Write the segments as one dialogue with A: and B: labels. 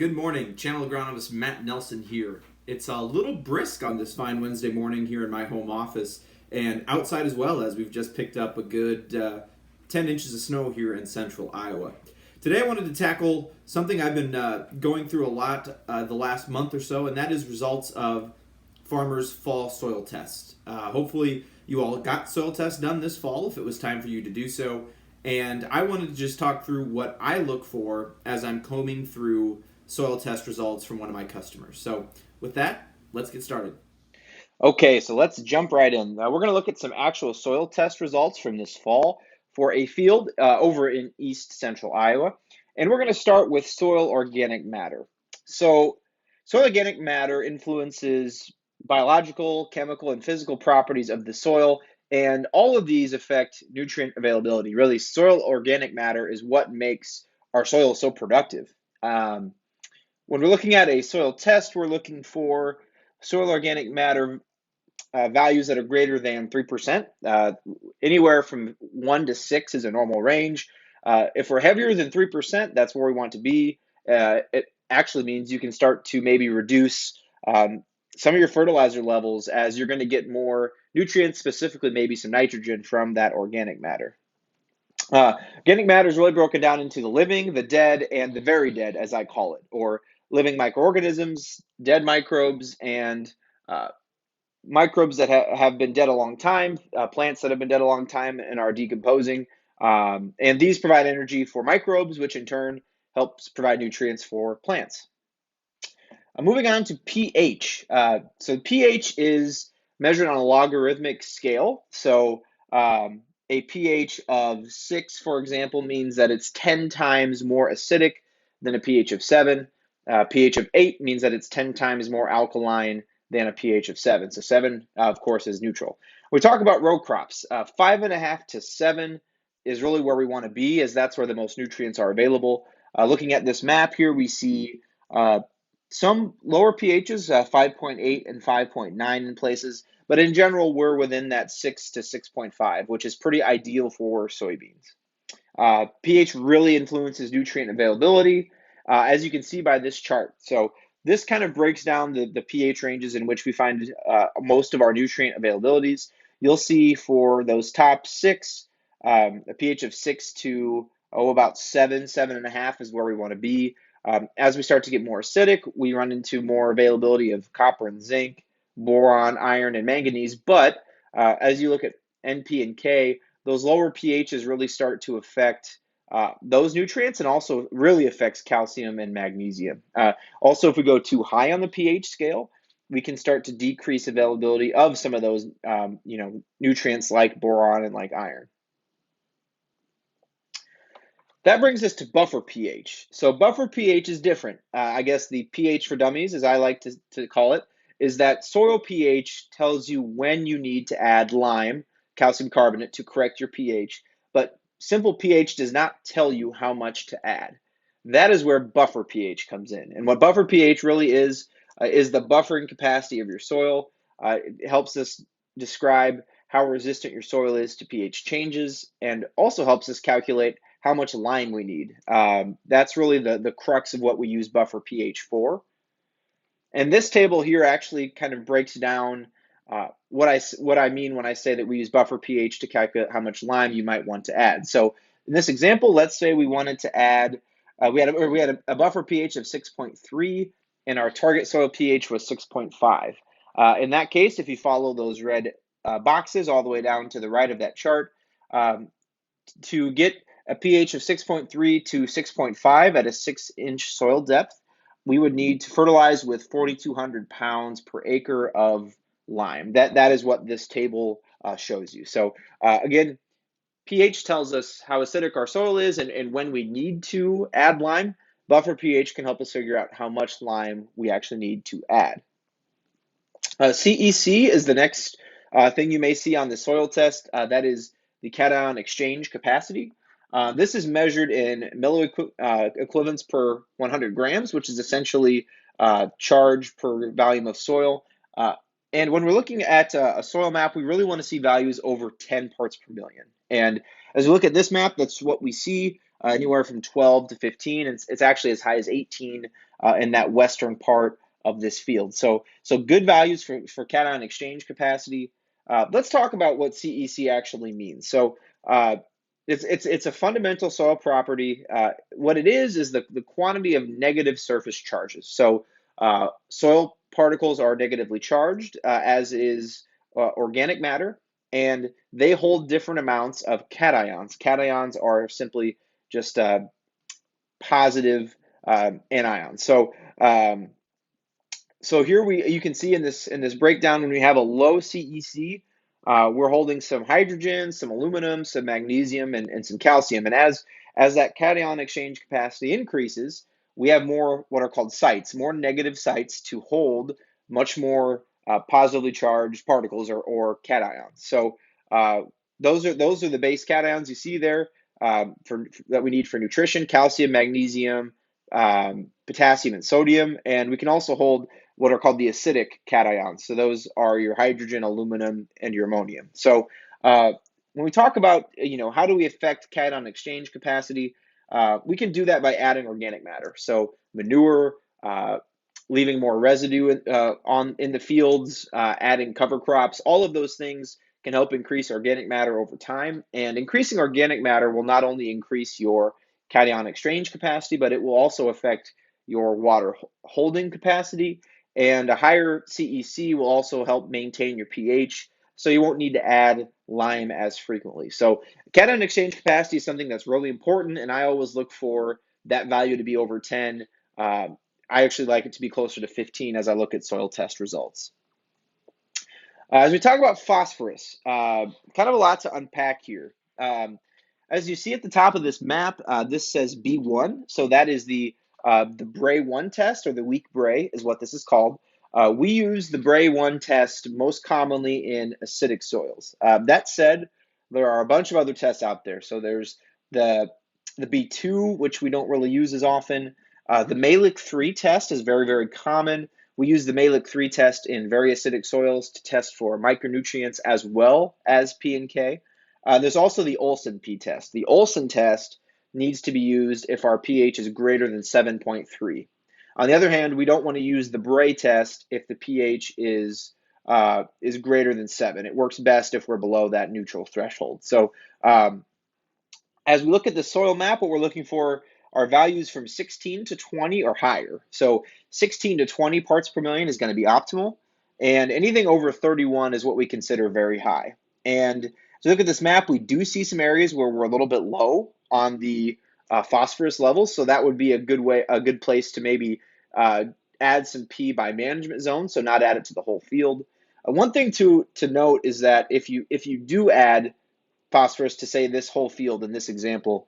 A: Good morning, Channel Agronomist Matt Nelson here. It's a little brisk on this fine Wednesday morning here in my home office and outside as well, as we've just picked up a good 10 inches of snow here in central Iowa. Today I wanted to tackle something I've been going through a lot the last month or so, and that is results of farmers' fall soil tests. Hopefully you all got soil tests done this fall if it was time for you to do so, and I wanted to just talk through what I look for as I'm combing through soil test results from one of my customers. So with that, let's get started.
B: Okay, so let's jump right in. We're going to look at some actual soil test results from this fall for a field over in east central Iowa. And we're going to start with soil organic matter. So, soil organic matter influences biological, chemical, and physical properties of the soil, and all of these affect nutrient availability. Really, soil organic matter is what makes our soil so productive. When we're looking at a soil test, we're looking for soil organic matter values that are greater than 3%. Anywhere from 1 to 6 is a normal range. If we're heavier than 3%, that's where we want to be. It actually means you can start to maybe reduce some of your fertilizer levels, as you're going to get more nutrients, specifically maybe some nitrogen from that organic matter. Organic matter is really broken down into the living, the dead, and the very dead, as I call it, or living microorganisms, dead microbes, and microbes that have been dead a long time, plants that have been dead a long time and are decomposing. And these provide energy for microbes, which in turn helps provide nutrients for plants. Moving on to pH. So pH is measured on a logarithmic scale. So a pH of 6, for example, means that it's 10 times more acidic than a pH of 7. pH of 8 means that it's 10 times more alkaline than a pH of 7. So 7, of course, is neutral. We talk about row crops. 5.5 to 7 is really where we want to be, as that's where the most nutrients are available. Looking at this map here, we see some lower pHs, 5.8 and 5.9 in places, but in general, we're within that 6 to 6.5, which is pretty ideal for soybeans. pH really influences nutrient availability, as you can see by this chart. So this kind of breaks down the pH ranges in which we find most of our nutrient availabilities. You'll see for those top 6, a pH of 6 to about 7, 7.5 is where we want to be. As we start to get more acidic, we run into more availability of copper and zinc, boron, iron, and manganese. But as you look at NP and K, those lower pHs really start to affect those nutrients, and also really affects calcium and magnesium. Also, if we go too high on the pH scale, we can start to decrease availability of some of those nutrients like boron and like iron. That brings us to buffer pH. So buffer pH is different. I guess the pH for dummies, as I like to call it, is that soil pH tells you when you need to add lime, calcium carbonate, to correct your pH, but simple pH does not tell you how much to add. That is where buffer pH comes in. And what buffer pH really is the buffering capacity of your soil. It helps us describe how resistant your soil is to pH changes, and also helps us calculate how much lime we need. That's really the crux of what we use buffer pH for. And this table here actually kind of breaks down what I mean when I say that we use buffer pH to calculate how much lime you might want to add. So in this example, let's say we wanted to add, we had a buffer pH of 6.3, and our target soil pH was 6.5. In that case, if you follow those red boxes all the way down to the right of that chart, to get a pH of 6.3 to 6.5 at a 6-inch soil depth, we would need to fertilize with 4,200 pounds per acre of lime. That is what this table shows you. So again, pH tells us how acidic our soil is and when we need to add lime. Buffer pH can help us figure out how much lime we actually need to add. CEC is the next thing you may see on the soil test. That is the cation exchange capacity. This is measured in milliequivalents per 100 grams, which is essentially charge per volume of soil. And when we're looking at a soil map, we really want to see values over 10 parts per million. And as we look at this map, that's what we see. anywhere from 12 to 15. It's actually as high as 18 in that western part of this field. So good values for cation exchange capacity. Let's talk about what CEC actually means. So it's a fundamental soil property. What it is the quantity of negative surface charges. So soil particles are negatively charged, as is organic matter, and they hold different amounts of cations. Cations are simply just positive anions. So here you can see in this breakdown, when we have a low CEC, we're holding some hydrogen, some aluminum, some magnesium, and some calcium. And as that cation exchange capacity increases, we have more what are called sites, more negative sites to hold much more positively charged particles or cations. So those are the base cations you see there that we need for nutrition: calcium, magnesium, potassium, and sodium. And we can also hold what are called the acidic cations. So those are your hydrogen, aluminum, and your ammonium. So when we talk about, how do we affect cation exchange capacity, we can do that by adding organic matter. So manure, leaving more residue in the fields, adding cover crops, all of those things can help increase organic matter over time. And increasing organic matter will not only increase your cation exchange capacity, but it will also affect your water holding capacity. And a higher CEC will also help maintain your pH, so you won't need to add lime as frequently. So cation exchange capacity is something that's really important, and I always look for that value to be over 10. I actually like it to be closer to 15 as I look at soil test results. As we talk about phosphorus, kind of a lot to unpack here. As you see at the top of this map, this says B1, so that is the Bray 1 test, or the weak Bray is what this is called. We use the Bray 1 test most commonly in acidic soils. That said, there are a bunch of other tests out there. So there's the B2, which we don't really use as often. The Malick 3 test is very, very common. We use the Malick 3 test in very acidic soils to test for micronutrients as well as P and K. There's also the Olsen P test. The Olsen test needs to be used if our pH is greater than 7.3. On the other hand, we don't want to use the Bray test if the pH is greater than 7. It works best if we're below that neutral threshold. So as we look at the soil map, what we're looking for are values from 16 to 20 or higher. So 16 to 20 parts per million is going to be optimal, and anything over 31 is what we consider very high. And so look at this map, we do see some areas where we're a little bit low on the phosphorus levels, so that would be a good place to maybe add some P by management zone, so not add it to the whole field. One thing to note is that if you do add phosphorus to, say, this whole field in this example,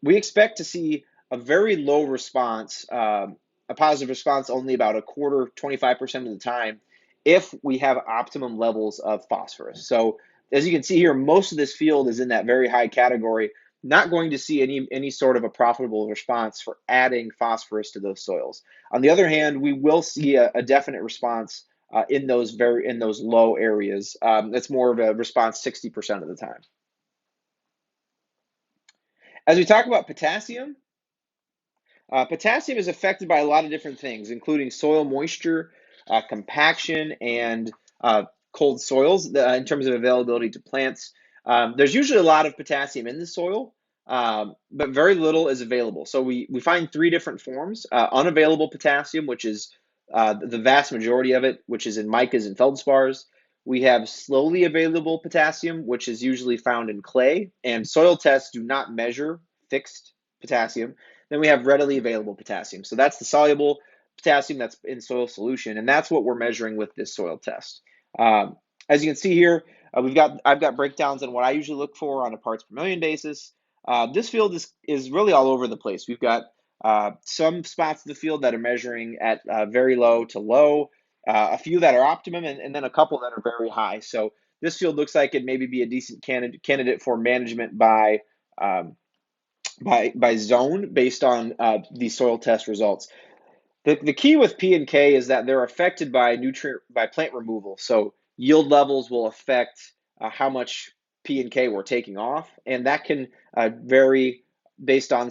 B: we expect to see a very low response, a positive response only about a quarter, 25% of the time, if we have optimum levels of phosphorus. So as you can see here, most of this field is in that very high category, not going to see any sort of a profitable response for adding phosphorus to those soils. On the other hand, we will see a definite response in those low areas. That's more of a response 60% of the time. As we talk about potassium, potassium is affected by a lot of different things, including soil moisture, compaction, and cold soils in terms of availability to plants. There's usually a lot of potassium in the soil, but very little is available. So we find three different forms: unavailable potassium, which is the vast majority of it, which is in micas and feldspars. We have slowly available potassium, which is usually found in clay, and soil tests do not measure fixed potassium. Then we have readily available potassium. So that's the soluble potassium that's in soil solution, and that's what we're measuring with this soil test. As you can see here, I've got breakdowns on what I usually look for on a parts per million basis. This field is really all over the place. We've got some spots of the field that are measuring at very low to low, a few that are optimum, and then a couple that are very high. So this field looks like it maybe be a decent candidate for management by zone based on these soil test results. The key with P and K is that they're affected by plant removal. So yield levels will affect how much P and K we're taking off, and that can vary based on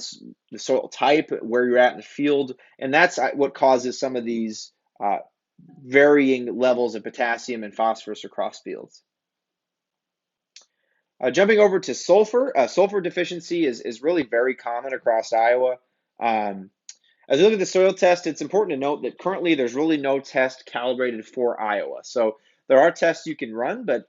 B: the soil type, where you're at in the field, and that's what causes some of these varying levels of potassium and phosphorus across fields. Jumping over to sulfur, sulfur deficiency is really very common across Iowa. As we look at the soil test, it's important to note that currently there's really no test calibrated for Iowa. So there are tests you can run, but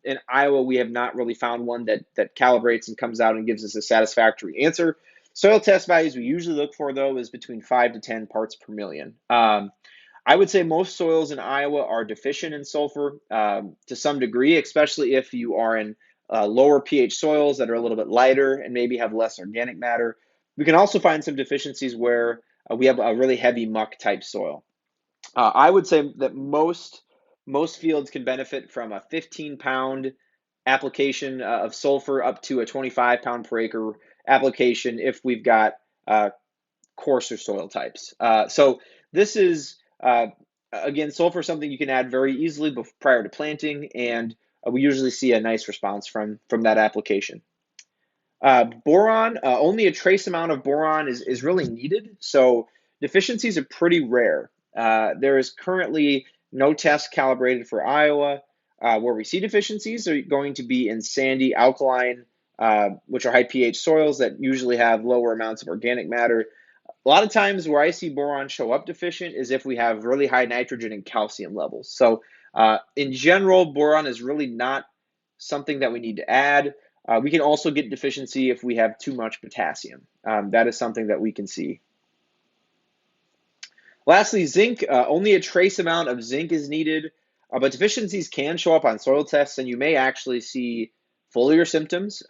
B: in Iowa, we have not really found one that calibrates and comes out and gives us a satisfactory answer. Soil test values we usually look for, though, is between 5 to 10 parts per million. I would say most soils in Iowa are deficient in sulfur to some degree, especially if you are in lower pH soils that are a little bit lighter and maybe have less organic matter. We can also find some deficiencies where we have a really heavy muck type soil. I would say that most fields can benefit from a 15-pound application of sulfur up to a 25-pound per acre application if we've got coarser soil types. So this is, again, sulfur is something you can add very easily prior to planting, and we usually see a nice response from that application. Boron, only a trace amount of boron is really needed, so deficiencies are pretty rare. There is currently no test calibrated for Iowa. Where we see deficiencies are going to be in sandy, alkaline, which are high pH soils that usually have lower amounts of organic matter. A lot of times where I see boron show up deficient is if we have really high nitrogen and calcium levels. So in general, boron is really not something that we need to add. We can also get deficiency if we have too much potassium. That is something that we can see. Lastly, zinc, only a trace amount of zinc is needed, but deficiencies can show up on soil tests, and you may actually see foliar symptoms.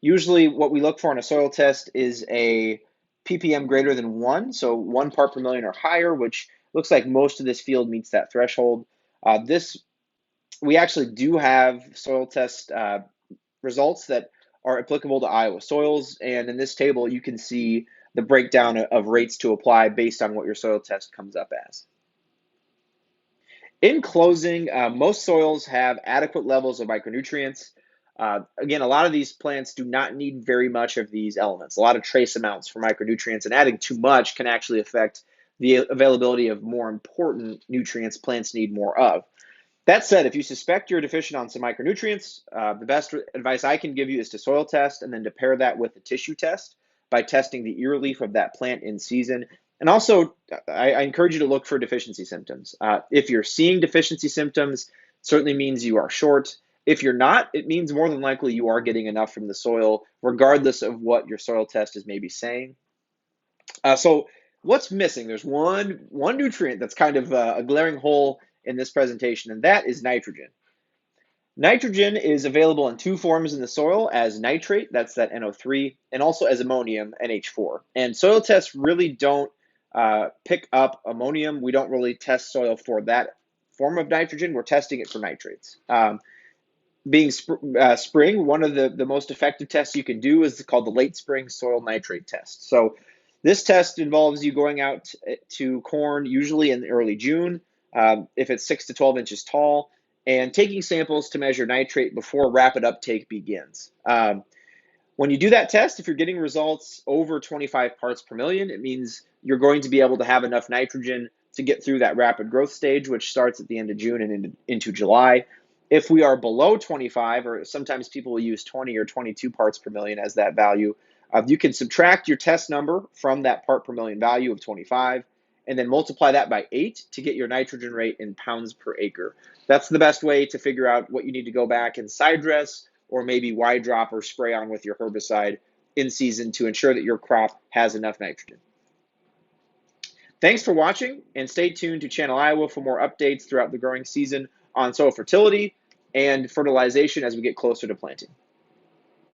B: Usually what we look for in a soil test is a ppm greater than 1, so 1 part per million or higher, which looks like most of this field meets that threshold. We actually do have soil test results that are applicable to Iowa soils, and in this table you can see the breakdown of rates to apply based on what your soil test comes up as. In closing, most soils have adequate levels of micronutrients. Again, a lot of these plants do not need very much of these elements, a lot of trace amounts for micronutrients, and adding too much can actually affect the availability of more important nutrients plants need more of. That said, if you suspect you're deficient on some micronutrients, the best advice I can give you is to soil test and then to pair that with a tissue test by testing the ear leaf of that plant in season. And also, I encourage you to look for deficiency symptoms. If you're seeing deficiency symptoms, it certainly means you are short. If you're not, it means more than likely you are getting enough from the soil, regardless of what your soil test is maybe saying. So what's missing? There's one nutrient that's kind of a glaring hole in this presentation, and that is nitrogen. Nitrogen is available in two forms in the soil: as nitrate, that's that NO3, and also as ammonium, NH4. And soil tests really don't pick up ammonium. We don't really test soil for that form of nitrogen. We're testing it for nitrates. Being spring, one of the most effective tests you can do is called the late spring soil nitrate test. So this test involves you going out to corn, usually in early June, if it's 6 to 12 inches tall, and taking samples to measure nitrate before rapid uptake begins. When you do that test, if you're getting results over 25 parts per million, it means you're going to be able to have enough nitrogen to get through that rapid growth stage, which starts at the end of June and into July. If we are below 25, or sometimes people will use 20 or 22 parts per million as that value, you can subtract your test number from that part per million value of 25, and then multiply that by 8 to get your nitrogen rate in pounds per acre. That's the best way to figure out what you need to go back and side dress, or maybe wide drop or spray on with your herbicide in season to ensure that your crop has enough nitrogen. Thanks for watching, and stay tuned to Channel Iowa for more updates throughout the growing season on soil fertility and fertilization as we get closer to planting.